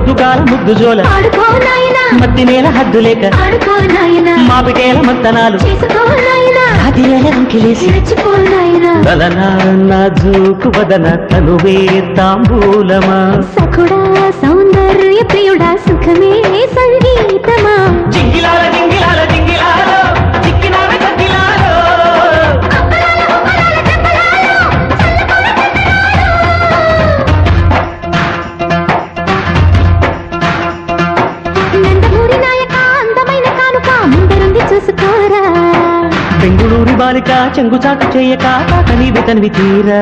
పొద్దుగాల ముద్దు జోల మత్తి నేల హద్దు లేక మాపిటేల మత్తనాలు అది వెలకిలేసి తలనారన్న జూకు వదన తనువే తాంబూలమా సఖుడా సౌందర్య ప్రియుడా సుఖమే సంగీతమా జింగిలాల జింగిలాల జింగిలాలో చిక్కినాల కత్తిలాలో నందమూరి నాయక అందమైన కానుక ముందరుంది చూసుకోరా బెంగుళూరు బాలిక చెంగు చాటు చేయక తాక నీవి తనివి తీరా